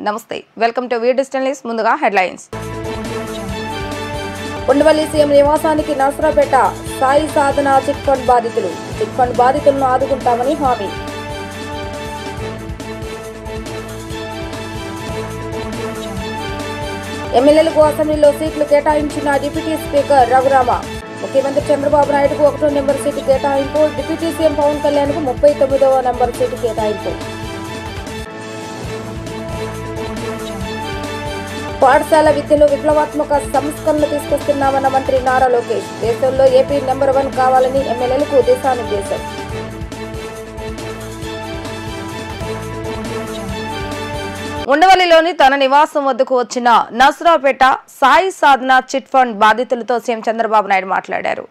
నమస్తే welcome to we digital news. ముందుగా headlines. Undavalli CM నివాసానికి నర్సరాపేట సాయి సాధన చిట్ ఫండ్ బాధితులు. చిట్ ఫండ్ బాధితులను ఆదుకుంటామని హామీ. ఎమ్మెల్యేలకు అసెంబ్లీలో సీట్లు కేటాయించిన డిప్యూటీ స్పీకర్ రఘురామ. ముఖ్యమంత్రి చంద్రబాబు నాయుడుకు 1వ నెంబర్ సీటు కేటాయింపు. డిప్యూటీ సీఎం పవన్ కళ్యాణ్కు 39వ నెంబర్ సీటు కేటాయింపు. పాఠశాల విద్యలో విప్లవాత్మక సంస్కరణలు తీసుకొస్తున్నామన్న మంత్రి నారా లోకేష్. దేశంలో ఏపీ నెంబర్ 1 కావాలని ఎమ్మెల్యేలకు దిశానిర్దేశం. ఉండవల్లిలోని తన నివాసం వద్దకు వచ్చిన నర్సరాపేట సాయి సాధన చిట్ ఫండ్ బాధితులతో సీఎం చంద్రబాబు నాయుడు మాట్లాడారు.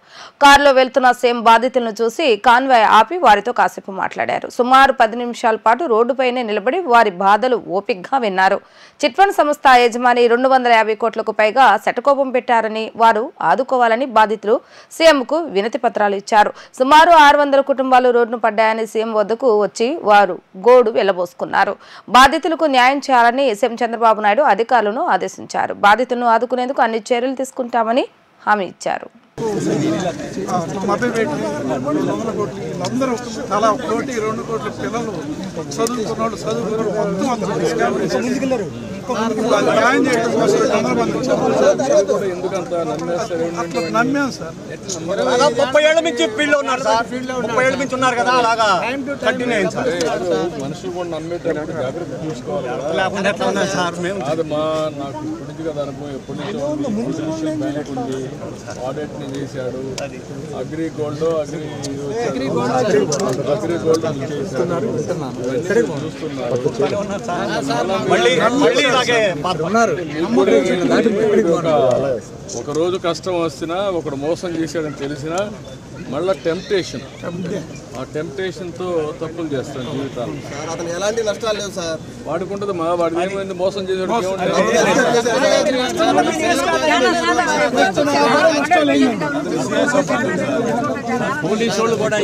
కారులో వెళ్తున్న సీఎం బాధితులను చూసి కాన్వాయ్ ఆపి వారితో కాసేపు మాట్లాడారు. సుమారు 10 నిమిషాల పాటు రోడ్డుపైనే నిలబడి వారి బాధలు ఓపికగా విన్నారు. చిట్ ఫండ్ సంస్థ యజమాని 250 కోట్లకు పైగా శటకోపం పెట్టారని, వారు ఆదుకోవాలని బాధితులు సీఎంకు వినతి పత్రాలు ఇచ్చారు. సుమారు 600 కుటుంబాలు రోడ్డును పడ్డాయని సీఎం వద్దకు వచ్చి వారు గోడు వెళ్లబోసుకున్నారు. బాధితులకు న్యాయం చేయాలని సీఎం చంద్రబాబు నాయుడు అధికారులను ఆదేశించారు. బాధితులను ఆదుకునేందుకు అన్ని చర్యలు తీసుకుంటామని హామీ ఇచ్చారు. అందరూ చాలా 1-2 కోట్ల పిల్లలు చదువుకున్నాడు న్యాయం చేయడం కోసం 30 సార్. 30 ఏళ్ల నుంచి ఫీల్డ్ లో ఉన్నారు సార్. 30 ఏళ్ల నుంచి ఉన్నారు కదా, అలాగా కంటిన్యూ అయింది సార్. మనుషులు కూడా నమ్మేటప్పుడు జాగ్రత్త తీసుకోవాలి. లేకుండా ఎట్లా ఉన్నారు సార్? మేము అది నాకు ఇప్పటికి కదా అనుభవం. ఎప్పటి నుంచో బ్యాంక్ ఉంది, ఆడిట్ ని చేశాడు. అగ్రి గోల్డ్ చేశాడు. ఒక రోజు కష్టం వస్తున్నా ఒకడు మోసం చేశాడని తెలిసినా మళ్ళా టెంప్టేషన్, ఆ టెంప్టేషన్ తో తప్పులు చేస్తాను జీవితాలు. అతను ఎలాంటి నష్టాలు లేవు సార్. వాడుకుంటుంది వాడికి ఏమైంది, మోసం చేసాడు. పోలీసులు కూడా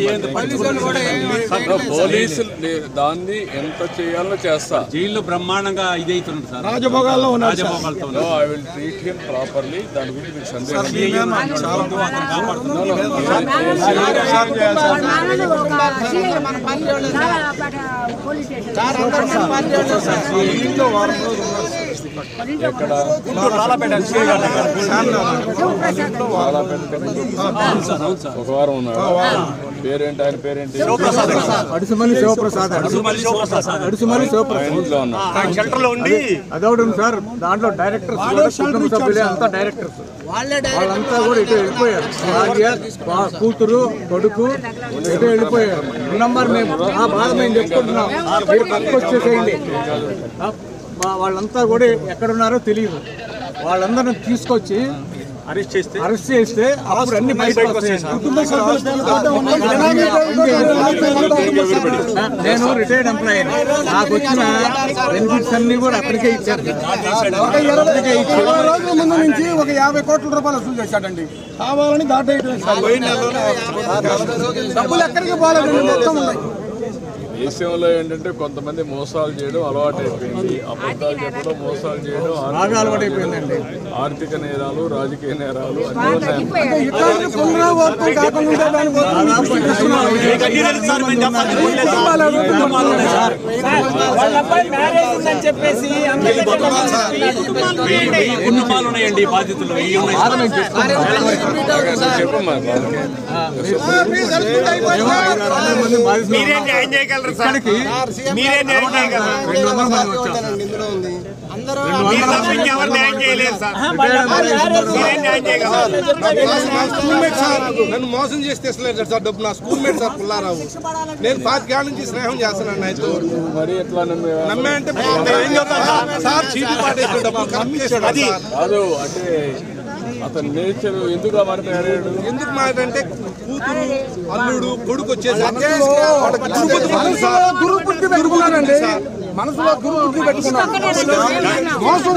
పోలీసులు దాన్ని ఎంత చేయాలో చేస్తా. జైల్లో బ్రహ్మాండంగా ఇదైతున్నారు సార్. రాజభోగాల్లో I will treat him properly. దాని గురించి మీకు సందేహం ఒక వారం ఉన్నాడు. పేరేంటి ఆయన? పేరేంటి? అడుసుమల్లి శివప్రసాద్. షెల్టర్ లో ఉండి అదొకటి సార్. దాంట్లో డైరెక్టర్స్ అంతా డైరెక్టర్స్ వాళ్ళంతా కూడా ఇటు వెళ్ళిపోయారు. కూతురు కొడుకు ఇటు వెళ్ళిపోయారు. నంబర్ మేము ఆ బాధ మేము చెప్పుకుంటున్నాం. మీరు పక్కకు వచ్చేసేయండి. వాళ్ళంతా కూడా ఎక్కడున్నారో తెలియదు. వాళ్ళందరిని తీసుకొచ్చి అరెస్ట్ చేస్తే అప్పుడు అన్ని బయటకు వస్తాయి. నేను రిటైర్డ్ ఎంప్లాయీ. నాకు వచ్చిన బెనిఫిట్స్ అన్ని కూడా అప్పటికే ఇచ్చారు. 20 ముందు నుంచి ఒక 50 కోట్ల రూపాయలు వసూలు చేశాడండి. కావాలని దాటేయడం. డబ్బులు ఎక్కడికి పోలేదు, మొత్తం ఉన్నాయి. దేశంలో ఏంటంటే కొంతమంది మోసాలు చేయడం అలవాటు అయిపోయింది. అబద్ధాలు చెప్పడం, మోసాలు చేయడం అలవాటు అయిపోయిందండి. ఆర్థిక నేరాలు, రాజకీయ నేరాలు అన్ని ఉన్నాయి. కుటుంబాలు ఉన్నాయండి బాధితులు. చెప్పమ్మా. ఇక్కడికి 200 మంది వచ్చారు. నన్ను మోసం చేసి తెసలేదు సార్ డబ్బు. నా స్కూల్ మేట్ సార్ పుల్లారావు. నేను 5 ఏళ్ళ నుంచి స్నేహం చేస్తున్నాను అయితే. మరి ఎట్లా నమ్మే అంటే సార్ చీటీ పాటేసిన డబ్బు కనిపించాడు. అది కాదు అంటే అతని నేచర్ ఎందుకు మారిపోయాడు? ఎందుకు మారంటే కూతురు అల్లుడు కొడుకు వచ్చేసరికి దుర్బుద్ధి మనసులో దుర్బుద్ధి పెట్టుకున్నాడు. మోసం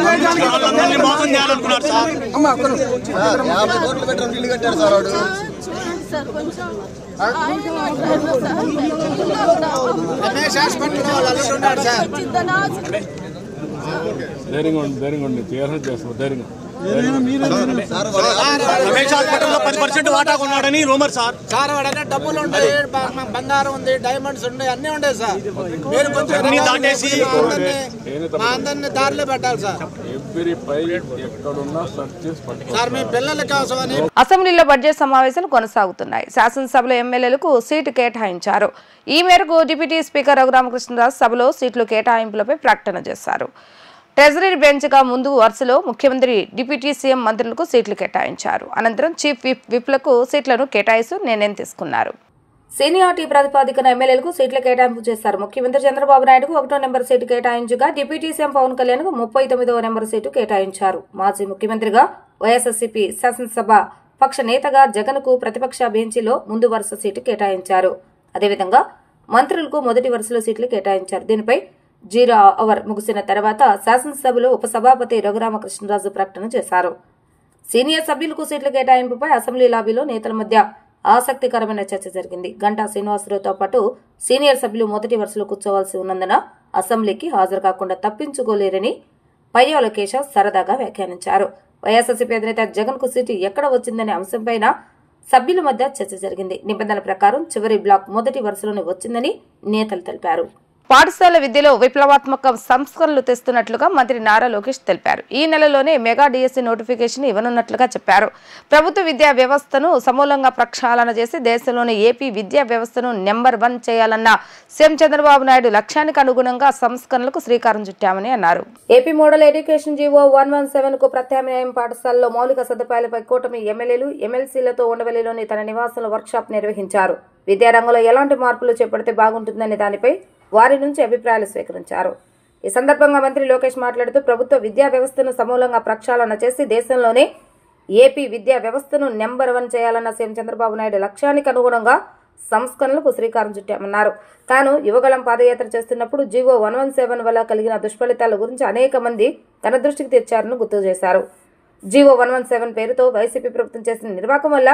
చేయాలనుకున్నారు సార్. 50 కోట్లు పెట్టి ఇల్లు కట్టారు సార్ వాడు. రమేష్ హాస్పిటల్ ధైర్యంగా ఉండి చేస్తాం ధైర్యంగా. రమేష్ హాస్పిటల్లో 10% వాటా కొన్నాడని రూమర్ సార్. డబ్బులు ఉంటాయి, బంగారం ఉంది, డైమండ్స్ ఉన్నాయి, అన్నీ ఉంటాయి సార్. మీరు కొంచెం దాటేసి మా అందరినీ దారిలో పెట్టాలి సార్. ఎక్కడున్నా సెర్చ్ చేసి పట్టుకోవాలి సార్. మీ పిల్లల కోసం అని అసెంబ్లీలో బడ్జెట్ సమావేశాలు కొనసాగుతున్నాయి. శాసనసభలో ఎమ్మెల్యేలకు సీటు కేటాయించారు. ఈ మేరకు డిప్యూటీ స్పీకర్ రఘురామకృష్ణరాజు సభలో సీట్లు కేటాయింపులపై ప్రకటన చేశారు. ట్రెజరీ బెంచ్గా ముందు వరుసలో ముఖ్యమంత్రి, డిప్యూటీ సీఎం మంత్రులకు సీట్లు కేటాయించారు. అనంతరం చీఫ్ విప్లకు సీట్లను కేటాయిస్తూ నిర్ణయం తీసుకున్నారు. సీనియారిటీ ప్రాతిపదికన ఎమ్మెల్యేలకు సీట్ల కేటాయింపు చేశారు. ముఖ్యమంత్రి చంద్రబాబు నాయుడుకు 1వ నెంబర్ సీటు కేటాయించగా డిప్యూటీ సీఎం పవన్ కళ్యాణ్కు 39వ నెంబర్ సీటు కేటాయించారు. మాజీ ముఖ్యమంత్రిగా, వైఎస్ఆర్సీపీ శాసనసభ పక్ష నేతగా జగన్కు ప్రతిపక్ష బెంచీలో ముందు వరుస సీటు కేటాయించారు. అదేవిధంగా మంత్రులకు మొదటి వరుసలో సీట్లు కేటాయించారు. దీనిపై 0 అవర్ ముగిసిన తర్వాత శాసనసభలో ఉపసభాపతి రఘురామకృష్ణరాజు ప్రకటన చేశారు. సీనియర్ సభ్యులకు సీట్ల కేటాయింపుపై అసెంబ్లీ లాబీలో నేతల మధ్య ఆసక్తికరమైన చర్చ జరిగింది. గంటా శ్రీనివాసరావుతో పాటు సీనియర్ సభ్యులు మొదటి వరుసలో కూర్చోవాల్సి ఉన్నందున అసెంబ్లీకి హాజరు కాకుండా తప్పించుకోలేరని పయ్యావుల కేశవ్ సరదాగా వ్యాఖ్యానించారు. వైఎస్ఆర్సీపీ అధినేత జగన్ కు సీటు ఎక్కడ వచ్చిందనే అంశంపైన సభ్యుల మధ్య చర్చ జరిగింది. నిబంధనల ప్రకారం చివరి బ్లాక్ మొదటి వరుసలోనే వచ్చిందని నేతలు తెలిపారు. పాఠశాల విద్యలో విప్లవాత్మక సంస్కరణలు తెస్తున్నట్లుగా మంత్రి నారా లోకేష్ తెలిపారు. ఈ నెలలోనే మెగా డిఎస్సి నోటిఫికేషన్ ఇవ్వనున్నట్లుగా చెప్పారు. ప్రభుత్వ విద్యా వ్యవస్థను సమూలంగా ప్రక్షాళన చేసి దేశంలోని ఏపీ విద్యా వ్యవస్థను నెంబర్ 1 చేయాలన్న సీఎం చంద్రబాబు నాయుడు లక్ష్యానికి అనుగుణంగా సంస్కరణలకు శ్రీకారం చుట్టామని అన్నారు. ఏపీ మోడల్ ఎడ్యుకేషన్ జీవో 117 కు ప్రత్యామ్నాయం పాఠశాలలో మౌలిక సదుపాయాలపై కూటమి ఎమ్మెల్యేలు, ఎమ్మెల్సీలతో ఉండవల్లిలోని తన నివాసంలో వర్క్షాప్ నిర్వహించారు. విద్యారంగంలో ఎలాంటి మార్పులు చేపడితే బాగుంటుందనే దానిపై వారి నుంచి అభిప్రాయాలు స్వీకరించారు. ఈ సందర్భంగా మంత్రి లోకేష్ మాట్లాడుతూ ప్రభుత్వ విద్యా వ్యవస్థను సమూలంగా ప్రక్షాళన చేసి దేశంలోనే ఏపీ విద్యా వ్యవస్థను నెంబర్ 1 చేయాలన్న సీఎం చంద్రబాబు నాయుడు లక్ష్యానికి అనుగుణంగా సంస్కరణలకు శ్రీకారం చుట్టామన్నారు. తాను యువగళం పాదయాత్ర చేస్తున్నప్పుడు జీవో 117 వల్ల కలిగిన దుష్ఫలితాల గురించి అనేక మంది తన దృష్టికి తెచ్చారని గుర్తు చేశారు. జీవో 117 పేరుతో వైసీపీ ప్రభుత్వం చేసిన నిర్వాకం వల్ల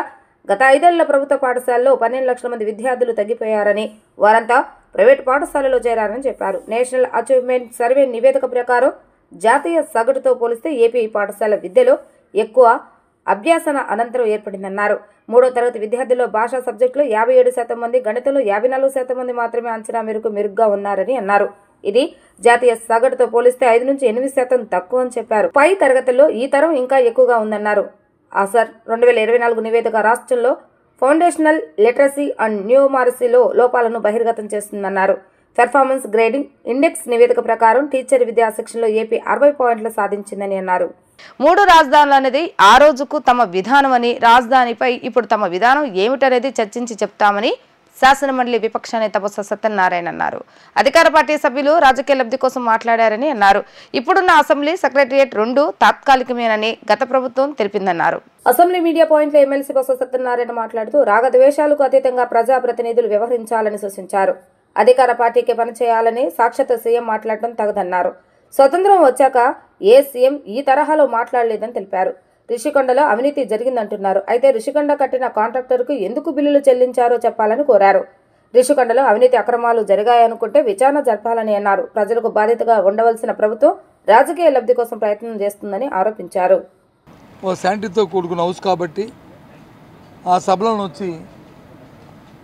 గత 5 ఏళ్ల ప్రభుత్వ పాఠశాలలో 12 లక్షల మంది విద్యార్థులు తగ్గిపోయారని, వారంతా ప్రైవేటు పాఠశాలలో చేరారని చెప్పారు. నేషనల్ అచీవ్మెంట్ సర్వే నివేదిక ప్రకారం జాతీయ సగటుతో పోలిస్తే ఏపీ పాఠశాల విద్యలో ఎక్కువ అభ్యాసన అనంతరం ఏర్పడిందన్నారు. 3వ తరగతి విద్యార్థుల్లో భాషా సబ్జెక్టులో 57% మంది, గణితంలో 54% మంది మాత్రమే అంచనా మేరకు మెరుగ్గా ఉన్నారని అన్నారు. ఇది జాతీయ సగటుతో పోలిస్తే 5 నుంచి 8% తక్కువ అని చెప్పారు. పై తరగతుల్లో ఈ తరం ఇంకా ఎక్కువగా ఉందన్నారు. ఆసర్ 2024 నివేదిక రాష్ట్రంలో ఫౌండేషనల్ లిటరసీ అండ్ న్యూమరసీలో లోపాలను బహిర్గతం చేస్తుందన్నారు. పెర్ఫార్మెన్స్ గ్రేడింగ్ ఇండెక్స్ నివేదిక ప్రకారం టీచర్ విద్యా శిక్షణలో ఏపీ 60 పాయింట్లు సాధించిందని అన్నారు. 3 రాజధానులు అనేది ఆ రోజుకు తమ విధానం అని, రాజధానిపై ఇప్పుడు తమ విధానం ఏమిటనేది చర్చించి చెప్తామని శాసనమండలి విపక్ష నేత బొత్స సత్యనారాయణ అన్నారు. అధికార పార్టీ సభ్యులు రాజకీయ లబ్ధి కోసం మాట్లాడారని అన్నారు. ఇప్పుడున్న అసెంబ్లీ సెక్రటరియట్ 2 తాత్కాలికమేనని గత ప్రభుత్వం తెలిపిందన్నారు. అసెంబ్లీ మీడియా పాయింట్లో ఎమ్మెల్సీ బొత్స సత్యనారాయణ మాట్లాడుతూ రాగద్వేషాలకు అతీతంగా ప్రజాప్రతినిధులు వ్యవహరించాలని సూచించారు. అధికార పార్టీకి పనిచేయాలని సాక్షాత్ సీఎం మాట్లాడటం తగదన్నారు. స్వతంత్రం వచ్చాక ఏ సీఎం ఈ తరహాలో మాట్లాడలేదని తెలిపారు. రిషికొండలో అవినీతి జరిగిందంటున్నారు. అయితే రిషికొండ కట్టిన కాంట్రాక్టర్కు ఎందుకు బిల్లులు చెల్లించారో చెప్పాలని కోరారు. రిషికొండలో అవినీతి అక్రమాలు జరిగాయనుకుంటే విచారణ జరపాలని అన్నారు. ప్రజలకు బాధ్యతగా ఉండవలసిన ప్రభుత్వం రాజకీయ లబ్ధి కోసం ప్రయత్నం చేస్తుందని ఆరోపించారు. ఓ శాంతితో కూడుకున్న హౌస్ కాబట్టి ఆ సభలో వచ్చి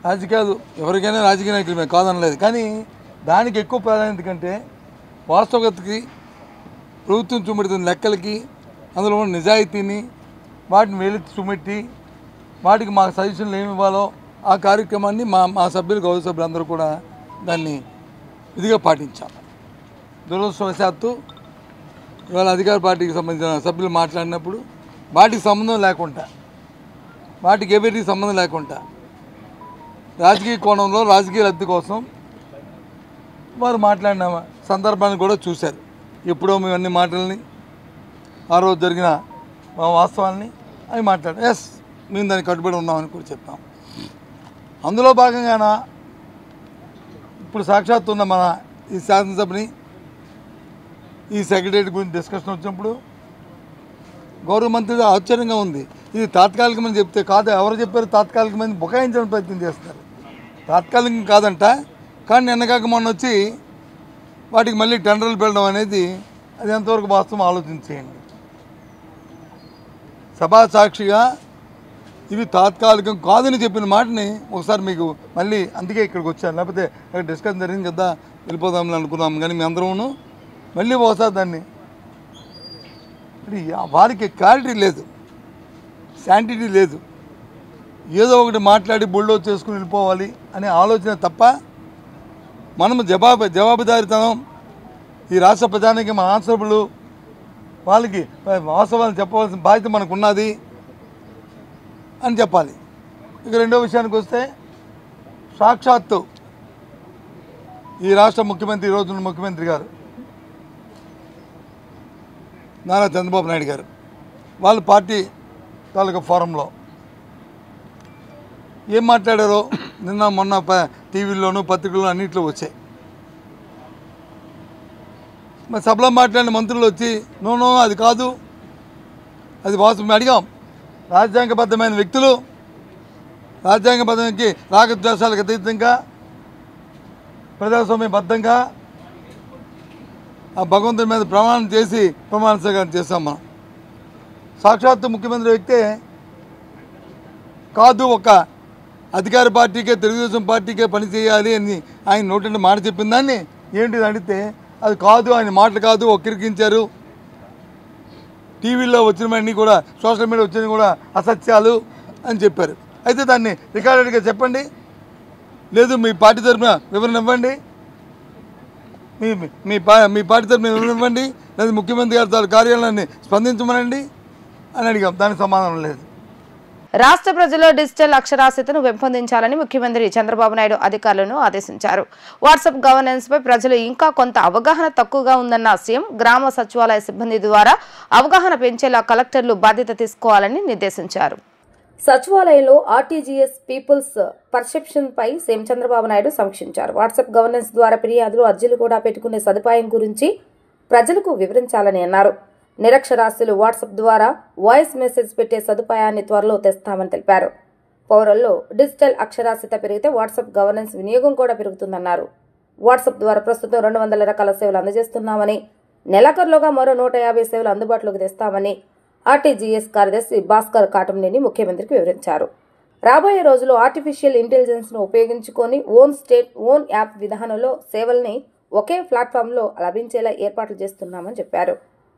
రాజకీయాలు ఎవరికైనా రాజకీయ నాయకులు మేము కాదనలేదు, కానీ దానికి ఎక్కువ ప్రాధాన్యత కంటే వాస్తవికతకి, ప్రభుత్వం చూపెడుతున్న లెక్కలకి, అందులో ఉన్న నిజాయితీని వాటిని వేలెత్తి చూపెట్టి వాటికి మా సజెషన్లు ఏమి ఇవ్వాలో ఆ కార్యక్రమాన్ని మా సభ్యులు, గౌరవ సభ్యులందరూ కూడా దాన్ని ఇదిగా పాటించాం. దురదృష్టవశాత్తు ఇవాళ అధికార పార్టీకి సంబంధించిన సభ్యులు మాట్లాడినప్పుడు వాటికి సంబంధం లేకుండా, వాటికి ఎవరికి సంబంధం లేకుండా రాజకీయ కోణంలో రాజకీయ లబ్ధి కోసం వారు మాట్లాడిన సందర్భాన్ని కూడా చూశారు. ఎప్పుడో మేము అన్ని మాటల్ని, ఆ రోజు జరిగిన వాస్తవాల్ని అవి మాట్లాడారు. ఎస్, మేము దానికి కట్టుబడి ఉన్నామని కూడా చెప్పాం. అందులో భాగంగాన ఇప్పుడు సాక్షాత్తు ఉన్న మన ఈ శాసనసభని, ఈ సెక్రటరీ గురించి డిస్కషన్ వచ్చినప్పుడు గౌరవ మంత్రి ఆశ్చర్యంగా ఉంది. ఇది తాత్కాలికమని చెప్తే కాదు, ఎవరు చెప్పారు తాత్కాలికమని బుకాయించడానికి ప్రయత్నం చేస్తారు. తాత్కాలికం కాదంట, కానీ నిన్నగాక మొన్న వచ్చి వాటికి మళ్ళీ టెండర్లు పెట్టడం అనేది అది ఎంతవరకు వాస్తవం ఆలోచించేయండి. సభా సాక్షిగా ఇవి తాత్కాలికం కాదని చెప్పిన మాటని ఒకసారి మీకు మళ్ళీ అందుకే ఇక్కడికి వచ్చాను, లేకపోతే అక్కడ డిస్కషన్ జరిగింది కదా వెళ్ళిపోదామని అనుకున్నాం. కానీ మీ అందరూ మళ్ళీ ఒకసారి దాన్ని వారికి క్లారిటీ లేదు, శాంటిటీ లేదు, ఏదో ఒకటి మాట్లాడి బుల్డోజ్ చేసుకుని వెళ్ళిపోవాలి అనే ఆలోచన తప్ప మనము జవాబుదారీతనం ఈ రాష్ట్ర ప్రజానికి మన ఆన్సరబుల్ వాళ్ళకి వాస్తవాలను చెప్పవలసిన బాధ్యత మనకు ఉన్నది అని చెప్పాలి. ఇక రెండో విషయానికి వస్తే సాక్షాత్తు ఈ రాష్ట్ర ముఖ్యమంత్రి, ఈ రోజున ముఖ్యమంత్రి గారు నారా చంద్రబాబు నాయుడు గారు వాళ్ళ పార్టీ తాలూకా ఫోరంలో ఏం మాట్లాడారో నిన్న మొన్న టీవీల్లోనూ పత్రికల్లో అన్నింటిలో వచ్చాయి. మరి సభలో మాట్లాడిన మంత్రులు వచ్చి నో అది కాదు, అది వాస్తవం అడిగాం. రాజ్యాంగబద్ధమైన వ్యక్తులు రాజ్యాంగబద్ధానికి రాగద్వేషాలకు అతీతంగా ప్రజాస్వామ్యబద్ధంగా ఆ భగవంతుడి మీద ప్రమాణం చేసి ప్రమాణ స్వీకారం చేస్తాం. మనం సాక్షాత్తు ముఖ్యమంత్రి వ్యక్తే కాదు, ఒక అధికార పార్టీకే తెలుగుదేశం పార్టీకే పనిచేయాలి అని ఆయన నోటి మాట చెప్పిన దాన్ని ఏంటిది అడిగితే అది కాదు, ఆయన మాటలు కాదు, ఒక్కిరికించారు, టీవీలో వచ్చినవన్నీ కూడా సోషల్ మీడియా వచ్చినవి కూడా అసత్యాలు అని చెప్పారు. అయితే దాన్ని రికార్డెడ్గా చెప్పండి, లేదు మీ పార్టీ తరఫున వివరణ ఇవ్వండి, మీ పార్టీ తరఫున వివరణ ఇవ్వండి, లేదా ముఖ్యమంత్రి గారి కార్యాలయాన్ని స్పందించమనండి అని అడిగాం. దానికి సమాధానం లేదు. రాష్ట్ర ప్రజల్లో డిజిటల్ అక్షరాస్యతను పెంపొందించాలని ముఖ్యమంత్రి చంద్రబాబు నాయుడు అధికారులను ఆదేశించారు. వాట్సాప్ గవర్నెన్స్ పై ప్రజలు ఇంకా కొంత అవగాహన తక్కువగా ఉందన్న సీఎం గ్రామ సచివాలయ సిబ్బంది ద్వారా అవగాహన పెంచేలా కలెక్టర్లు బాధ్యత తీసుకోవాలని నిర్దేశించారు. సచివాలయంలో ఆర్టీజీఎస్ పీపుల్స్ పర్సెప్షన్ పై సీఎం చంద్రబాబు నాయుడు సమీక్షించారు. వాట్సాప్ గవర్నెన్స్ ద్వారా ఫిర్యాదులు, అర్జీలు కూడా పెట్టుకునే సదుపాయం గురించి ప్రజలకు వివరించాలని అన్నారు. నిరక్షరాస్యులు వాట్సాప్ ద్వారా వాయిస్ మెసేజ్ పెట్టే సదుపాయాన్ని త్వరలో తెస్తామని తెలిపారు. పౌరుల్లో డిజిటల్ అక్షరాస్యత పెరిగితే వాట్సాప్ గవర్నెన్స్ వినియోగం కూడా పెరుగుతుందన్నారు. వాట్సాప్ ద్వారా ప్రస్తుతం 200 రకాల సేవలు అందజేస్తున్నామని, నెలాఖరులోగా మరో 150 సేవలు అందుబాటులోకి తెస్తామని ఆర్టీజీఎస్ కార్యదర్శి భాస్కర్ కాటంనేని ముఖ్యమంత్రికి వివరించారు. రాబోయే రోజుల్లో ఆర్టిఫిషియల్ ఇంటెలిజెన్స్ ను ఉపయోగించుకొని ఓన్ స్టేట్ ఓన్ యాప్ విధానంలో సేవల్ని ఒకే ప్లాట్ఫామ్లో లభించేలా ఏర్పాట్లు చేస్తున్నామని చెప్పారు.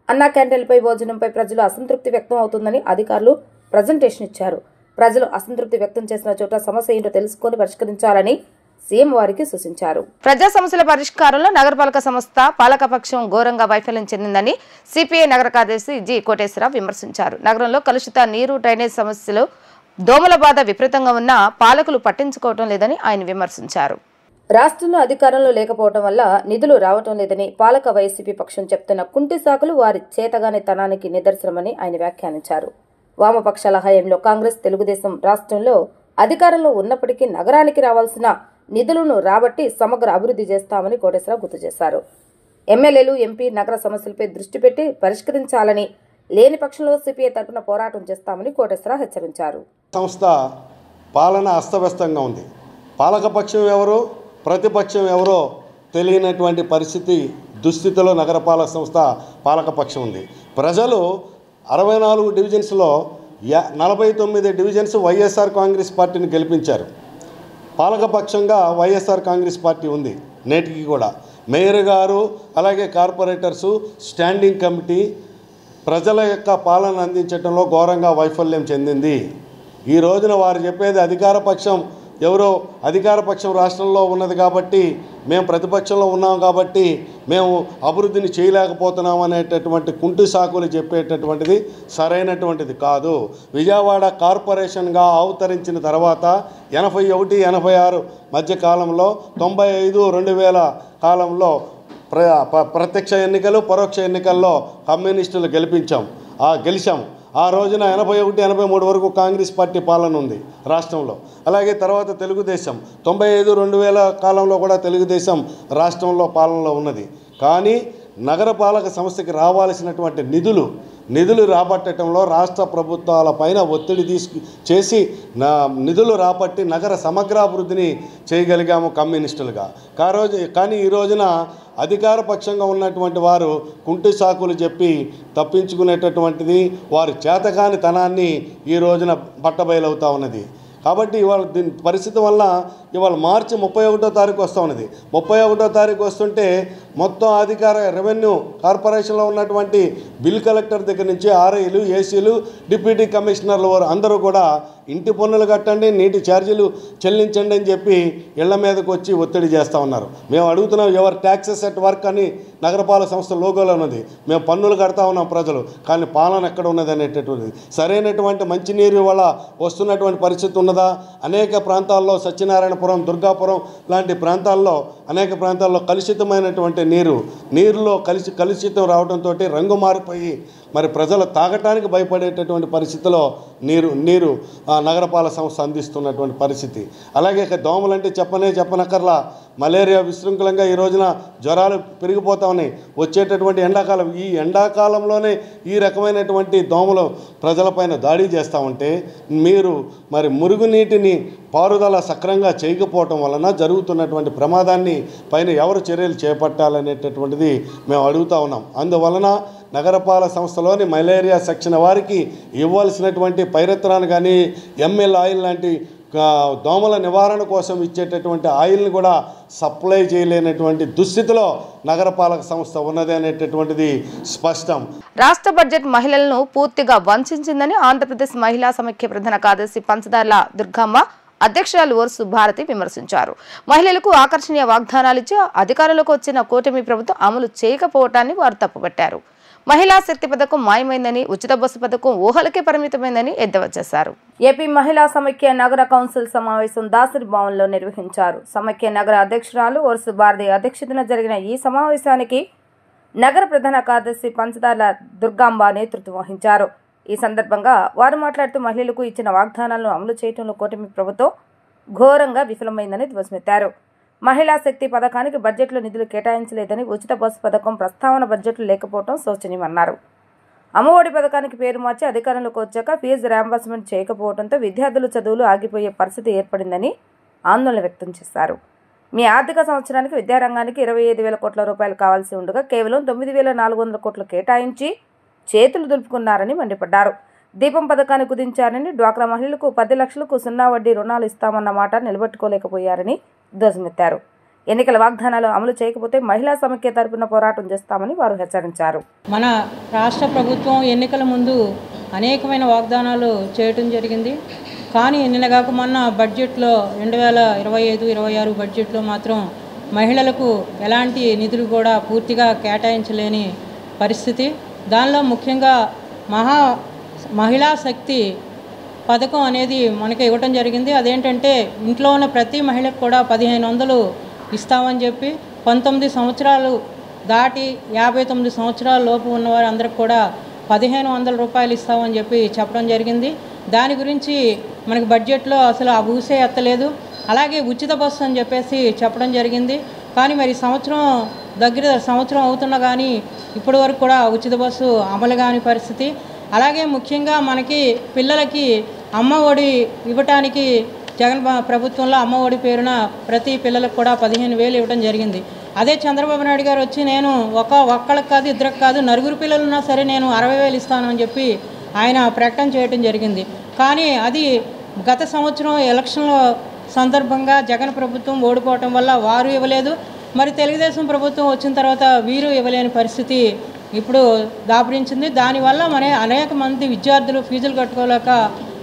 అన్నా క్యాంటీన్లపై భోజనంపై ప్రజలు అసంతృప్తి వ్యక్తం అవుతుందని అధికారులు ప్రజెంటేషన్ ఇచ్చారు. ప్రజలు అసంతృప్తి వ్యక్తం చేసిన చోట సమస్య ఏంటో తెలుసుకొని పరిష్కరించాలని సీఎం వారికి సూచించారు. ప్రజా సమస్యల పరిష్కారంలో నగరపాలక సంస్థ పాలకపక్షం ఘోరంగా వైఫల్యం చెందిందని సిపిఐ నగర కార్యదర్శి జి కోటేశ్వరరావు విమర్శించారు. నగరంలో కలుషిత నీరు, డ్రైనేజ్ సమస్యలు, దోమల బాధ విపరీతంగా ఉన్నా పాలకులు పట్టించుకోవటం లేదని ఆయన విమర్శించారు. రాష్ట్రంలో అధికారంలో లేకపోవడం వల్ల నిధులు రావటం లేదని పాలక వైసీపీ పక్షం చెప్తున్న కుంటి సాకులు వారి చేతగాని తనానికి నిదర్శనమని ఆయన వ్యాఖ్యానించారు. వామపక్షాల హయాంలో కాంగ్రెస్, తెలుగుదేశం రాష్ట్రంలో అధికారంలో ఉన్నప్పటికీ నగరానికి రావాల్సిన నిధులను రాబట్టి సమగ్ర అభివృద్ధి చేస్తామని కోటేశ్వరరావు గుర్తు చేశారు. ఎమ్మెల్యేలు, ఎంపీ నగర సమస్యలపై దృష్టి పెట్టి పరిష్కరించాలని, లేని పక్షంలో సిపిఐ తరపున పోరాటం చేస్తామని కోటేశ్వరరావు హెచ్చరించారు. సంస్థ పాలన అస్తవ్యస్తంగా ఉంది. పాలకపక్షం ఎవరో ప్రతిపక్షం ఎవరో తెలియనటువంటి పరిస్థితి, దుస్థితిలో నగరపాలక సంస్థ పాలకపక్షం ఉంది. ప్రజలు 64 డివిజన్స్లో 49 డివిజన్స్ వైఎస్ఆర్ కాంగ్రెస్ పార్టీని గెలిపించారు. పాలకపక్షంగా వైఎస్ఆర్ కాంగ్రెస్ పార్టీ ఉంది నేటికి కూడా. మేయర్ గారు, అలాగే కార్పొరేటర్సు, స్టాండింగ్ కమిటీ ప్రజల యొక్క పాలన అందించడంలో ఘోరంగా వైఫల్యం చెందింది. ఈ రోజున వారు చెప్పేది అధికార పక్షం రాష్ట్రంలో ఉన్నది కాబట్టి, మేము ప్రతిపక్షంలో ఉన్నాం కాబట్టి మేము అభివృద్ధిని చేయలేకపోతున్నాం అనేటటువంటి కుంటి సాకులు చెప్పేటటువంటిది సరైనటువంటిది కాదు. విజయవాడ కార్పొరేషన్గా అవతరించిన తర్వాత 81, 86 మధ్య కాలంలో 95, 2000 కాలంలో ప్రత్యక్ష ఎన్నికలు, పరోక్ష ఎన్నికల్లో కమ్యూనిస్టులు గెలిచాం. ఆ రోజున 81, 83 వరకు కాంగ్రెస్ పార్టీ పాలన ఉంది రాష్ట్రంలో. అలాగే తర్వాత తెలుగుదేశం 95, 2000 కాలంలో కూడా తెలుగుదేశం రాష్ట్రంలో పాలనలో ఉన్నది. కానీ నగరపాలక సంస్థకి రావాల్సినటువంటి నిధులు రాబట్టడంలో రాష్ట్ర ప్రభుత్వాల పైన ఒత్తిడి చేసి నిధులు రాబట్టి నగర సమగ్రాభివృద్ధిని చేయగలిగాము కమ్యూనిస్టులుగా. కానీ ఈ రోజున అధికార పక్షంగా ఉన్నటువంటి వారు కుంటి సాకులు చెప్పి తప్పించుకునేటటువంటిది వారి చేతకానితనాన్ని ఈ రోజున బట్టబయలవుతా ఉన్నది. కాబట్టి ఇవాళ దీని పరిస్థితి వల్ల ఇవాళ మార్చి 31వ తారీఖు వస్తూ ఉన్నది. 31వ తారీఖు వస్తుంటే మొత్తం అధికార రెవెన్యూ కార్పొరేషన్లో ఉన్నటువంటి బిల్ కలెక్టర్ దగ్గర నుంచి ఆర్ఐలు, ఏసీలు, డిప్యూటీ కమిషనర్ల వారు అందరూ కూడా ఇంటి పన్నులు కట్టండి, నీటి ఛార్జీలు చెల్లించండి అని చెప్పి ఇళ్ల మీదకు వచ్చి ఒత్తిడి చేస్తూ ఉన్నారు. మేము అడుగుతున్నాం, ఎవరు ట్యాక్సెస్ అట్ వర్క్ అని నగరపాలక సంస్థ లోగోలో ఉన్నది. మేము పన్నులు కడతా ఉన్నాం ప్రజలు, కానీ పాలన ఎక్కడ ఉన్నది అనేటటువంటిది. సరైనటువంటి మంచినీరు వల్ల వస్తున్నటువంటి పరిస్థితి ఉన్నదా? అనేక ప్రాంతాల్లో సత్యనారాయణపురం, దుర్గాపురం లాంటి ప్రాంతాల్లో అనేక ప్రాంతాల్లో కలుషితమైనటువంటి నీరులో కలుషితం రావడంతో రంగు మారిపోయి మరి ప్రజలు తాగటానికి భయపడేటటువంటి పరిస్థితిలో నీరు నగరపాలక సంస్థ అందిస్తున్నటువంటి పరిస్థితి. అలాగే దోమలంటే చెప్పనక్కర్లా. మలేరియా విశృంఖలంగా ఈ రోజున జ్వరాలు పెరిగిపోతా ఉన్నాయి. వచ్చేటటువంటి ఎండాకాలం, ఈ ఎండాకాలంలోనే ఈ రకమైనటువంటి దోమలు ప్రజలపైన దాడి చేస్తూ ఉంటే మీరు మరి మురుగునీటిని పారుదల సక్రమంగా చేయకపోవటం వలన జరుగుతున్నటువంటి ప్రమాదాన్ని పైన ఎవరు చర్యలు చేపట్టాలనేటటువంటిది మేము అడుగుతూ ఉన్నాం. అందువలన నగరపాలక సంస్థలోని మలేరియా సెక్షన్ వారికి ఇవ్వాల్సినటువంటి పైరత్రాన్ని కానీ ఎంఎల్ ఆయిల్ లాంటి దోమల నివారణ కోసం ఇచ్చేటటువంటి ఆయిల్ని కూడా సప్లై చేయలేనటువంటి దుస్థితిలో నగరపాలక సంస్థ ఉన్నది అనేటటువంటిది స్పష్టం. రాష్ట్ర బడ్జెట్ మహిళలను పూర్తిగా వంచిందని ఆంధ్రప్రదేశ్ మహిళా సమైక్య ప్రధాన కార్యదర్శి పంచదార్ల దుర్గమ్మ, అధ్యక్షురాలు ఓర్సు భారతి విమర్శించారు. మహిళలకు ఆకర్షణీయ వాగ్దానాలు ఇచ్చి అధికారంలోకి వచ్చిన కూటమి ప్రభుత్వం అమలు చేయకపోవటాన్ని వారు తప్పుపట్టారు. మహిళా శక్తి పథకం మాయమైందని, ఉచిత బస్సు పథకం ఊహలకే పరిమితమైందని ఎద్దేవా చేశారు. ఏపీ మహిళా సమైక్య నగర కౌన్సిల్ సమావేశం దాసరి భవన్లో నిర్వహించారు. సమైక్య నగర అధ్యక్షురాలు ఓర్సు భారతి అధ్యక్షతన జరిగిన ఈ సమావేశానికి నగర ప్రధాన కార్యదర్శి పంచదార్ల దుర్గాంబ నేతృత్వం వహించారు. ఈ సందర్భంగా వారు మాట్లాడుతూ మహిళలకు ఇచ్చిన వాగ్దానాలను అమలు చేయడంలో కూటమి ప్రభుత్వం ఘోరంగా విఫలమైందని ధ్వజమెత్తారు. మహిళా శక్తి పథకానికి బడ్జెట్లో నిధులు కేటాయించలేదని, ఉచిత బస్సు పథకం ప్రస్తావన బడ్జెట్లో లేకపోవడం శోచనీయమన్నారు. అమ్మఒడి పథకానికి పేరు మార్చి అధికారంలోకి వచ్చాక ఫీజు రియంబర్స్మెంట్ చేయకపోవడంతో విద్యార్థుల చదువులు ఆగిపోయే పరిస్థితి ఏర్పడిందని ఆందోళన వ్యక్తం చేశారు. మీ ఆర్థిక సంవత్సరానికి విద్యారంగానికి 25,000 కోట్ల రూపాయలు కావాల్సి ఉండగా కేవలం 9,400 కోట్లు కేటాయించి చేతులు దులుపుకున్నారని మండిపడ్డారు. దీపం పథకాన్ని కుదించారని, డ్వాక్రా మహిళలకు 10 లక్షలకు 0 వడ్డీ రుణాలు ఇస్తామన్న మాట నిలబెట్టుకోలేకపోయారని ధ్వజమెత్తారు. ఎన్నికల వాగ్దానాలు అమలు చేయకపోతే మహిళా సమైక్య తరపున పోరాటం చేస్తామని వారు హెచ్చరించారు. మన రాష్ట్ర ప్రభుత్వం ఎన్నికల ముందు అనేకమైన వాగ్దానాలు చేయటం జరిగింది. కానీ నిన్నగాక మొన్న బడ్జెట్లో 2025-26 బడ్జెట్లో మాత్రం మహిళలకు ఎలాంటి నిధులు కూడా పూర్తిగా కేటాయించలేని పరిస్థితి. దానిలో ముఖ్యంగా మహిళా శక్తి పథకం అనేది మనకి ఇవ్వటం జరిగింది. అదేంటంటే ఇంట్లో ఉన్న ప్రతి మహిళకు కూడా 1,500 ఇస్తామని చెప్పి 19 సంవత్సరాలు దాటి 59 సంవత్సరాల లోపు ఉన్నవారు అందరికి కూడా 1,500 రూపాయలు ఇస్తామని చెప్పి చెప్పడం జరిగింది. దాని గురించి మనకి బడ్జెట్లో అసలు ఆ ఊసే ఎత్తలేదు. అలాగే ఉచిత బస్సు అని చెప్పేసి చెప్పడం జరిగింది. కానీ మరి సంవత్సరం అవుతున్నా కానీ ఇప్పటి వరకు కూడా ఉచిత బస్సు అమలు కాని పరిస్థితి. అలాగే ముఖ్యంగా మనకి పిల్లలకి అమ్మ ఒడి ఇవ్వటానికి జగన్ ప్రభుత్వంలో అమ్మ ఒడి పేరున ప్రతి పిల్లలకు కూడా 15,000 ఇవ్వడం జరిగింది. అదే చంద్రబాబు నాయుడు గారు వచ్చి నేను ఒక్కళ్ళకి కాదు, ఇద్దరికి కాదు, 9 పిల్లలు ఉన్నా సరే నేను 60,000 ఇస్తానని చెప్పి ఆయన ప్రకటన చేయడం జరిగింది. కానీ అది గత సంవత్సరం ఎలక్షన్ల సందర్భంగా జగన్ ప్రభుత్వం ఓడిపోవటం వల్ల వారు ఇవ్వలేదు. మరి తెలుగుదేశం ప్రభుత్వం వచ్చిన తర్వాత వీరు ఇవ్వలేని పరిస్థితి ఇప్పుడు దాపురించింది. దానివల్ల అనేక మంది విద్యార్థులు ఫీజులు కట్టుకోలేక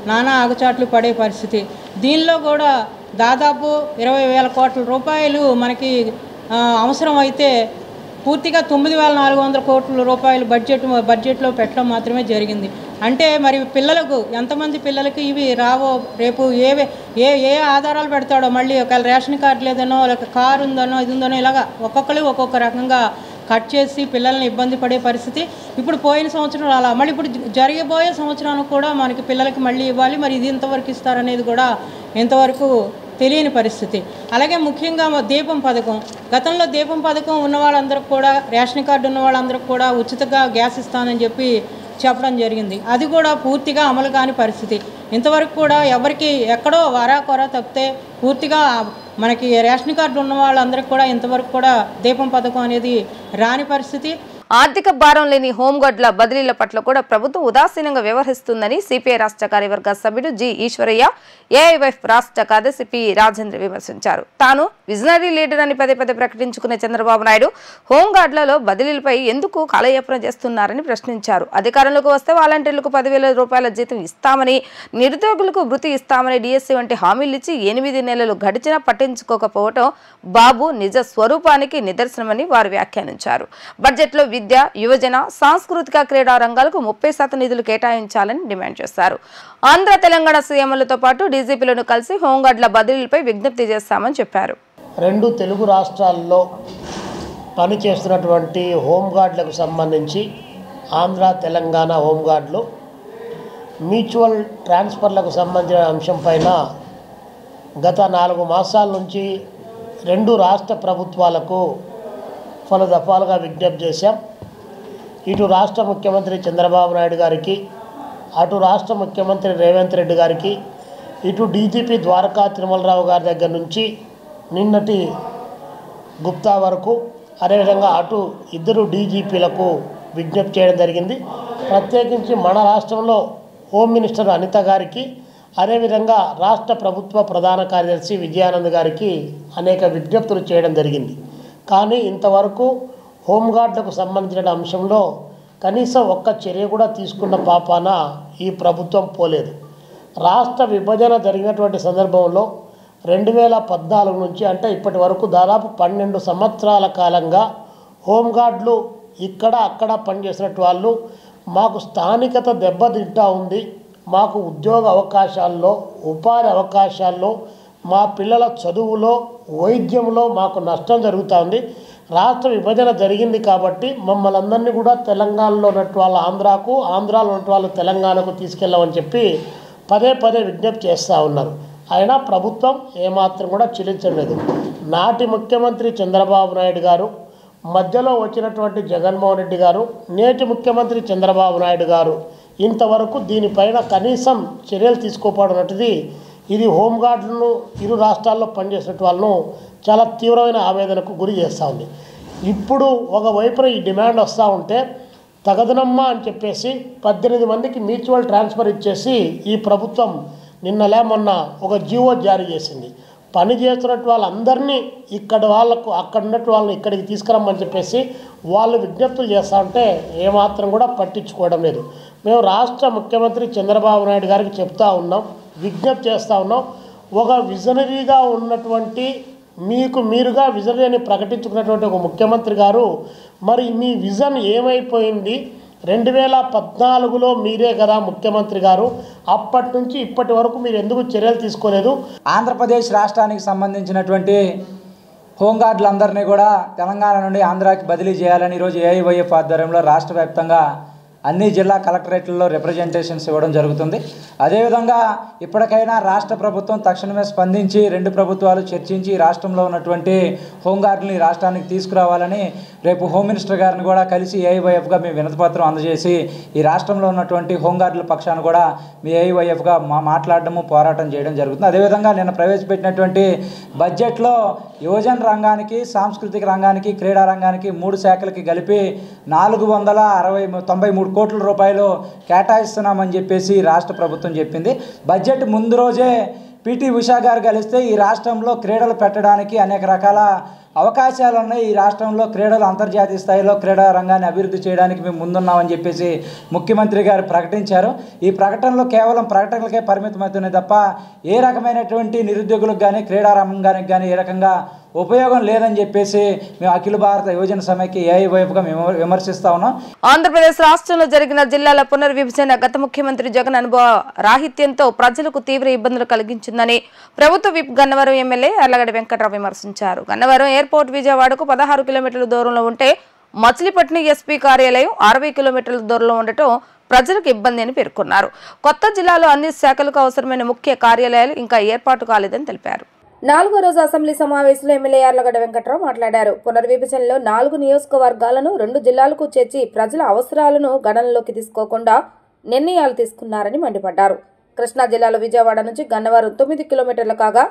నానా ఆగచాట్లు పడే పరిస్థితి. దీనిలో కూడా దాదాపు 20,000 కోట్ల రూపాయలు మనకి అవసరం అయితే పూర్తిగా 9,400 కోట్ల రూపాయలు బడ్జెట్లో పెట్టడం మాత్రమే జరిగింది. అంటే మరి పిల్లలకు ఎంతమంది పిల్లలకి ఇవి రావో, రేపు ఏ ఆధారాలు పెడతాడో, మళ్ళీ ఒకవేళ రేషన్ కార్డు లేదనో, లేక కారు ఉందనో, ఇది ఉందనో, ఇలాగా ఒక్కొక్కరు ఒక్కొక్క రకంగా కట్ చేసి పిల్లల్ని ఇబ్బంది పడే పరిస్థితి. ఇప్పుడు పోయిన సంవత్సరం అలా, మళ్ళీ ఇప్పుడు జరగబోయే సంవత్సరానికి కూడా మనకి పిల్లలకి మళ్ళీ ఇవ్వాలి. మరి ఇది ఎంతవరకు ఇస్తారనేది కూడా ఎంతవరకు తెలియని పరిస్థితి. అలాగే ముఖ్యంగా దీపం పథకం, గతంలో దీపం పథకం ఉన్న వాళ్ళందరికీ కూడా, రేషన్ కార్డు ఉన్న వాళ్ళందరికీ కూడా ఉచితంగా గ్యాస్ ఇస్తానని చెప్పడం జరిగింది. అది కూడా పూర్తిగా అమలు కాని పరిస్థితి. ఇంతవరకు కూడా ఎవరికి ఎక్కడో వారాకొర తప్పితే పూర్తిగా మనకి రేషన్ కార్డు ఉన్న వాళ్ళందరికీ కూడా ఇంతవరకు కూడా దీపం పథకం అనేది రాని పరిస్థితి. ఆర్థిక భారం లేని హోంగార్డుల బదిలీల పట్ల కూడా ప్రభుత్వం ఉదాసీనంగా వ్యవహరిస్తుందని సిపిఐ రాష్ట్ర కార్యవర్గ సభ్యుడు జి ఈశ్వరయ్య, ఏఐవైఎఫ్ రాష్ట్ర కార్యదర్శి పి రాజేంద్ర విమర్శించారు. తాను విజనరీ లీడర్ అని పదే ప్రకటించుకునే చంద్రబాబు నాయుడు హోంగార్డులలో బదిలీలపై ఎందుకు కాలయాపన చేస్తున్నారని ప్రశ్నించారు. అధికారంలోకి వస్తే వాలంటీర్లకు 10,000 రూపాయల జీతం ఇస్తామని, నిరుద్యోగులకు వృత్తి ఇస్తామని డిఎస్సీ వంటి హామీలు ఇచ్చి 8 నెలలు గడిచినా పట్టించుకోకపోవడం బాబు నిజ స్వరూపానికి నిదర్శనమని వారు వ్యాఖ్యానించారు. బడ్జెట్లో విద్య, యువజన, సాంస్కృతిక, క్రీడా రంగాలకు 30% నిధులు కేటాయించాలని డిమాండ్ చేశారు. ఆంధ్ర, తెలంగాణ సీఎంలతో పాటు డీజీపీలను కలిసి హోంగార్డుల బదిలీలపై విజ్ఞప్తి చేస్తామని చెప్పారు. 2 తెలుగు రాష్ట్రాల్లో పనిచేస్తున్నటువంటి హోంగార్డులకు సంబంధించి ఆంధ్ర, తెలంగాణ హోంగార్డులు మ్యూచువల్ ట్రాన్స్ఫర్లకు సంబంధించిన అంశం పైన గత 4 మాసాల నుంచి 2 రాష్ట్ర ప్రభుత్వాలకు పలు దఫాలుగా విజ్ఞప్తి చేశాం. ఇటు రాష్ట్ర ముఖ్యమంత్రి చంద్రబాబు నాయుడు గారికి, అటు రాష్ట్ర ముఖ్యమంత్రి రేవంత్ రెడ్డి గారికి, ఇటు డీజీపీ ద్వారకా తిరుమలరావు గారి దగ్గర నుంచి నిన్నటి గుప్తా వరకు, అదేవిధంగా అటు 2 డీజీపీలకు విజ్ఞప్తి చేయడం జరిగింది. ప్రత్యేకించి మన రాష్ట్రంలో హోమ్ మినిస్టర్ అనిత గారికి, అదేవిధంగా రాష్ట్ర ప్రభుత్వ ప్రధాన కార్యదర్శి విజయానంద్ గారికి అనేక విజ్ఞప్తులు చేయడం జరిగింది. కానీ ఇంతవరకు హోంగార్డులకు సంబంధించిన అంశంలో కనీసం ఒక్క చర్య కూడా తీసుకున్న పాపాన ఈ ప్రభుత్వం పోలేదు. రాష్ట్ర విభజన జరిగినటువంటి సందర్భంలో 2014 నుంచి అంటే ఇప్పటి వరకు దాదాపు 12 సంవత్సరాల కాలంగా హోంగార్డులు ఇక్కడ అక్కడ పనిచేసినట్టు వాళ్ళు మాకు స్థానికత దెబ్బతింటా ఉంది, మాకు ఉద్యోగ అవకాశాల్లో, ఉపాధి అవకాశాల్లో, మా పిల్లల చదువులో, వైద్యంలో మాకు నష్టం జరుగుతూ ఉంది. రాష్ట్ర విభజన జరిగింది కాబట్టి మమ్మల్ని అందరినీ కూడా తెలంగాణలో ఉన్నట్టు వాళ్ళు ఆంధ్రాకు, ఆంధ్రాలో ఉన్నట్టు వాళ్ళు తెలంగాణకు తీసుకెళ్ళమని చెప్పి పదే విజ్ఞప్తి చేస్తూ ఉన్నారు. అయినా ప్రభుత్వం ఏమాత్రం కూడా చెల్లించలేదు. నాటి ముఖ్యమంత్రి చంద్రబాబు నాయుడు గారు, మధ్యలో వచ్చినటువంటి జగన్మోహన్ రెడ్డి గారు, నేటి ముఖ్యమంత్రి చంద్రబాబు నాయుడు గారు ఇంతవరకు దీనిపైన కనీసం చర్యలు తీసుకోకపోవడం ఇది హోంగార్డులను 2 రాష్ట్రాల్లో పనిచేసినట్టు వాళ్ళను చాలా తీవ్రమైన ఆవేదనకు గురి చేస్తూ ఉంది. ఇప్పుడు ఒకవైపున ఈ డిమాండ్ వస్తూ ఉంటే తగదనమ్మా అని చెప్పేసి 18 మందికి మ్యూచువల్ ట్రాన్స్ఫర్ ఇచ్చేసి ఈ ప్రభుత్వం నిన్నలే మొన్న ఒక జీవో జారీ చేసింది. పని చేస్తున్నట్టు వాళ్ళందరినీ ఇక్కడ వాళ్ళకు అక్కడ ఉన్నట్టు వాళ్ళని ఇక్కడికి తీసుకురమ్మని చెప్పేసి వాళ్ళు విజ్ఞప్తులు చేస్తూ ఉంటే ఏమాత్రం కూడా పట్టించుకోవడం లేదు. మేము రాష్ట్ర ముఖ్యమంత్రి చంద్రబాబు నాయుడు గారికి చెప్తా ఉన్నాం, విజ్ఞప్తి చేస్తూ ఉన్నాం. ఒక విజనరీగా ఉన్నటువంటి మీరుగా విజనరీ అని ప్రకటించుకున్నటువంటి ఒక ముఖ్యమంత్రి గారు మరి మీ విజన్ ఏమైపోయింది? 2014లో మీరే కదా ముఖ్యమంత్రి గారు, అప్పటి నుంచి ఇప్పటి వరకు మీరు ఎందుకు చర్యలు తీసుకోలేదు? ఆంధ్రప్రదేశ్ రాష్ట్రానికి సంబంధించినటువంటి హోంగార్డులందరినీ కూడా తెలంగాణ నుండి ఆంధ్రాకి బదిలీ చేయాలని ఈరోజు ఏఐవైఎఫ్ ఆధ్వర్యంలో రాష్ట్ర వ్యాప్తంగా అన్ని జిల్లా కలెక్టరేట్లలో రిప్రజెంటేషన్స్ ఇవ్వడం జరుగుతుంది. అదేవిధంగా ఇప్పటికైనా రాష్ట్ర ప్రభుత్వం తక్షణమే స్పందించి 2 ప్రభుత్వాలు చర్చించి రాష్ట్రంలో ఉన్నటువంటి హోంగార్డుని రాష్ట్రానికి తీసుకురావాలని రేపు హోమ్ మినిస్టర్ గారిని కూడా కలిసి ఏఐవైఎఫ్గా మేము వినతిపత్రం అందజేసి ఈ రాష్ట్రంలో ఉన్నటువంటి హోంగార్డుల పక్షాన్ని కూడా మీ ఏఐవైఎఫ్గా మాట్లాడడము, పోరాటం చేయడం జరుగుతుంది. అదేవిధంగా నిన్న ప్రవేశపెట్టినటువంటి బడ్జెట్లో యువజన రంగానికి, సాంస్కృతిక రంగానికి, క్రీడా రంగానికి 3 శాఖలకి కలిపి 493 కోట్ల రూపాయలు కేటాయిస్తున్నామని చెప్పేసి రాష్ట్ర ప్రభుత్వం చెప్పింది. బడ్జెట్ ముందు రోజే పిటి ఉషా గారు కలిస్తే ఈ రాష్ట్రంలో క్రీడలు పెట్టడానికి అనేక రకాల అవకాశాలు ఉన్నాయి, ఈ రాష్ట్రంలో క్రీడలు అంతర్జాతీయ స్థాయిలో క్రీడా రంగాన్ని అభివృద్ధి చేయడానికి మేము ముందున్నామని చెప్పేసి ముఖ్యమంత్రి గారు ప్రకటించారు. ఈ ప్రకటనలో కేవలం ప్రకటనలకే పరిమితమవుతున్నాయి తప్ప ఏ రకమైనటువంటి నిరుద్యోగులకు కానీ, క్రీడా రంగానికి కానీ ఏ రకంగా ఉపయోగం లేదని చెప్పేసి మేము అఖిల భారత యువజన సమైక్య ఏఐవైఎఫ్గా మేము విమర్శిస్తా ఉన్నాం. ఆంధ్రప్రదేశ్ రాష్ట్రంలో జరిగిన జిల్లాల పునర్విభజన గత ముఖ్యమంత్రి జగన్ అనుభవ రాహిత్యంతో ప్రజలకు తీవ్ర ఇబ్బందులు కలిగించిందని ప్రభుత్వ విప్ గన్నవరం ఎమ్మెల్యే యార్లగడ్డ వెంకట్రావు విమర్శించారు. గన్నవరం ఎయిర్పోర్ట్ విజయవాడకు 16 కిలోమీటర్ల దూరంలో ఉంటే మచిలీపట్నం ఎస్పీ కార్యాలయం 60 కిలోమీటర్ల దూరంలో ఉండటం ప్రజలకు ఇబ్బంది అని పేర్కొన్నారు. కొత్త జిల్లాలో అన్ని శాఖలకు అవసరమైన ముఖ్య కార్యాలయాలు ఇంకా ఏర్పాటు కాలేదని తెలిపారు. 4వ రోజు అసెంబ్లీ సమావేశంలో ఎమ్మెల్యే యార్లగడ్డ వెంకట్రావు మాట్లాడారు. పునర్విభజనలో 4 నియోజకవర్గాలను 2 జిల్లాలకు చేర్చి ప్రజల అవసరాలను గణనలోకి తీసుకోకుండా నిర్ణయాలు తీసుకున్నారని మండిపడ్డారు. కృష్ణా జిల్లాలో విజయవాడ నుంచి గన్నవరం 9 కిలోమీటర్లు కాగా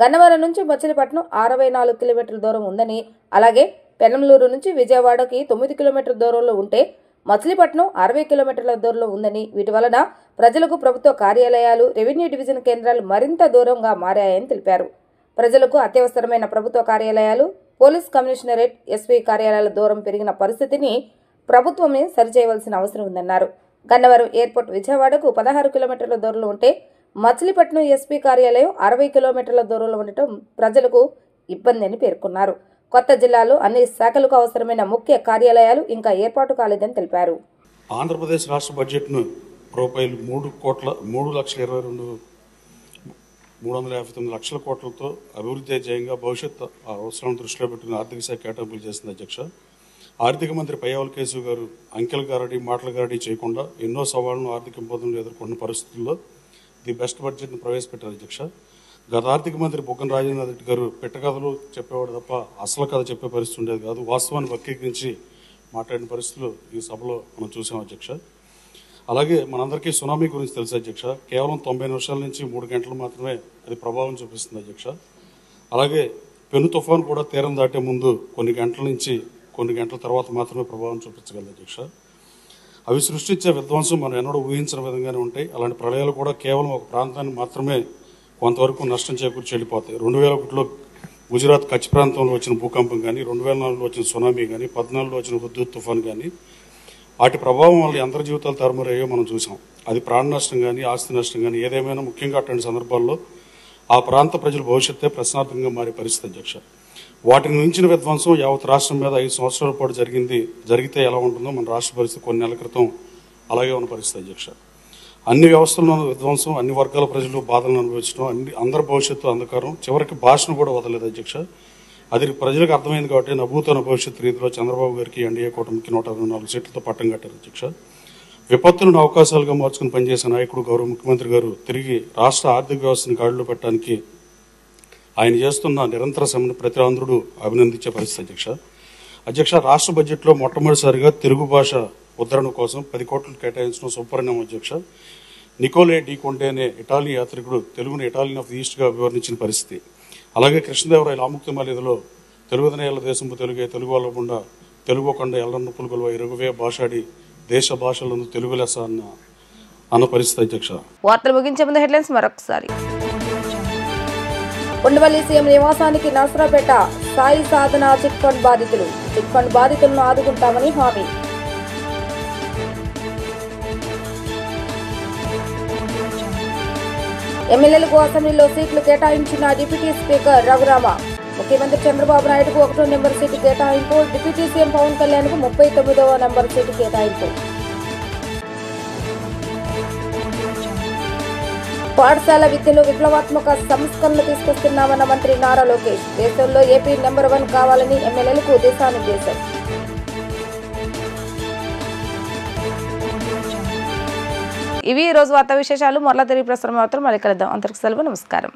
గన్నవరం నుంచి మచిలీపట్నం 64 కిలోమీటర్ల దూరం ఉందని, అలాగే పెనంలూరు నుంచి విజయవాడకి 9 కిలోమీటర్ల దూరంలో ఉంటే మచిలీపట్నం 60 కిలోమీటర్ల దూరంలో ఉందని, వీటి వలన ప్రజలకు ప్రభుత్వ కార్యాలయాలు, రెవెన్యూ డివిజన్ కేంద్రాలు మరింత దూరంగా మారాయని తెలిపారు. ప్రజలకు అత్యవసరమైన ప్రభుత్వ కార్యాలయాలు, పోలీస్ కమిషనరేట్, ఎస్పీ కార్యాలయాల దూరం పెరిగిన పరిస్థితిని ప్రభుత్వమే సరిచేయవలసిన అవసరం ఉందన్నారు. గన్నవరం ఎయిర్పోర్ట్ విజయవాడకు 16 కిలోమీటర్ల దూరంలో ఉంటే మచిలీపట్నం ఎస్పీ కార్యాలయం 60 కిలోమీటర్ల దూరంలో ఉండటం ప్రజలకు ఇబ్బంది అని పేర్కొన్నారు. కొత్త జిల్లాలో అన్ని శాఖలకు అవసరమైన ముఖ్య కార్యాలయాలు ఇంకా ఏర్పాటు కాలేదని తెలిపారు. ఆంధ్రప్రదేశ్ రాష్ట్ర బడ్జెట్ను రూపాయలు 3,59 లక్షల కోట్లతో అభివృద్ధి ధ్యేయంగా భవిష్యత్ అవసరాలను దృష్టిలో పెట్టుకుని ఆర్థిక శాఖ కేటాయింపులు చేసింది అధ్యక్ష. ఆర్థిక మంత్రి పయ్యావుల కేశవ్ గారు అంకెల గారడీ మాటల గారడీ చేయకుండా ఎన్నో సవాళ్లను ఆర్థిక ఇబ్బందులు ఎదుర్కొన్న పరిస్థితుల్లో ది బెస్ట్ బడ్జెట్ను ప్రవేశపెట్టారు అధ్యక్ష. గత ఆర్థిక మంత్రి బుగ్గన రాజేంద్ర రెడ్డి గారు పెట్టకథలు చెప్పేవాడు తప్ప అసలు కథ చెప్పే పరిస్థితి ఉండేది కాదు. వాస్తవాన్ని వక్రీకరించి మాట్లాడిన పరిస్థితులు ఈ సభలో మనం చూసాం అధ్యక్ష. అలాగే మనందరికీ సునామీ గురించి తెలుసు అధ్యక్ష. కేవలం 90 నిమిషాల నుంచి 3 గంటలు మాత్రమే అది ప్రభావం చూపిస్తుంది అధ్యక్ష. అలాగే పెను తుఫాను కూడా తీరం దాటే ముందు కొన్ని గంటల నుంచి కొన్ని గంటల తర్వాత మాత్రమే ప్రభావం చూపించగలదు అధ్యక్ష. అవి సృష్టించే విధ్వంసం మనం ఎన్నడూ ఊహించిన విధంగానే ఉంటాయి. అలాంటి ప్రళయాలు కూడా కేవలం ఒక ప్రాంతాన్ని మాత్రమే కొంతవరకు నష్టం చేకూర్చి వెళ్ళిపోతాయి. 2001లో గుజరాత్ కచ్ ప్రాంతంలో వచ్చిన భూకంపం కానీ, 2004లో వచ్చిన సునామీ కానీ, 2014లో వచ్చిన హుద్హుద్ తుఫాన్ కానీ, వాటి ప్రభావం వల్ల అందరి జీవితాలు తారుమారయ్యో మనం చూసాం. అది ప్రాణ నష్టం కానీ, ఆస్తి నష్టం కానీ ఏదేమైనా ముఖ్యంగా అటువంటి సందర్భాల్లో ఆ ప్రాంత ప్రజల భవిష్యత్తే ప్రశ్నార్థకంగా మారే పరిస్థితి అధ్యక్ష. వాటిని మించిన విధ్వంసం యావత్ రాష్ట్రం మీద 5 సంవత్సరాల పాటు జరిగితే ఎలా ఉంటుందో మన రాష్ట్ర పరిస్థితి కొన్ని నెలల క్రితం అలాగే ఉన్న పరిస్థితి అధ్యక్ష. అన్ని వ్యవస్థల్లోనూ విధ్వంసం, అన్ని వర్గాల ప్రజలు బాధలను అనుభవించడం, అందరి భవిష్యత్తు అంధకారం, చివరికి భాషను కూడా వదలలేదు అధ్యక్ష. అది ప్రజలకు అర్థమైంది కాబట్టి నభూతన భవిష్యత్తు రీతిలో చంద్రబాబు గారికి ఎన్డీఏ కూటమికి 124 సీట్లతో పట్టం కట్టారు అధ్యక్ష. విపత్తులను అవకాశాలుగా మార్చుకుని పనిచేసే నాయకుడు గౌరవ ముఖ్యమంత్రి గారు తిరిగి రాష్ట్ర ఆర్థిక వ్యవస్థను గాడిలో పెట్టడానికి ఆయన చేస్తున్న నిరంతర శ్రమను ప్రతి ఆంధ్రుడు అభినందించే పరిస్థితి అధ్యక్ష. రాష్ట్ర బడ్జెట్లో మొట్టమొదటిసారిగా తెలుగు భాష ఉద్ధరణ కోసం 10 కోట్లు కేటాయించడం శుభపరిణామం అధ్యక్ష. నికోలే డి కొంటే అనే ఇటాలియన్ యాత్రికుడు తెలుగును ఇటాలియన్ ఆఫ్ ది ఈస్ట్గా వివరించిన పరిస్థితి. అలాగే కృష్ణదేవరాయల ఆముక్తిమాలిదలో తెలుగుదనేళ్ల దేశంపు తెలుగే తెలుగు వాళ్ళకుండా తెలుగు కొండ ఎల్లన్న పులుగుల ఇరుగువే భాషాడి దేశ భాషలను తెలుగు లెస అన్న పరిస్థితి అధ్యక్ష. వార్తలు ముగించే ముందు హెడ్లైన్స్ మరొకసారి. ఉండవల్లి సీఎం నివాసానికి నర్సరావుపేట సాయి సాధన చిట్ ఫండ్ బాధితులు. చిట్ ఫండ్ బాధితులను ఆదుకుంటామని హామీ. ఎమ్మెల్యేలకు అసెంబ్లీలో సీట్లు కేటాయించిన డిప్యూటీ స్పీకర్ రఘురామ. ముఖ్యమంత్రి చంద్రబాబు నాయుడుకు 1వ నెంబర్ సీటు కేటాయింపు, డిప్యూటీ సీఎం పవన్ కళ్యాణ్కు 39వ నెంబర్ సీటు కేటాయింపు. పాఠశాల విద్యలో విప్లవాత్మక సంస్కరణలు తీసుకొస్తున్నామన్న మంత్రి నారా లోకేష్. దేశంలో ఏపీ నెంబర్ 1 కావాలని ఎమ్మెల్యేలకు దిశానిర్దేశం. ఇవి ఈ రోజు వార్తా విశేషాలు. మరలా తిరిగి ప్రసారం అవుతారు. మళ్ళీ కలుద్దాం. అందరికీ సెలవు. నమస్కారం.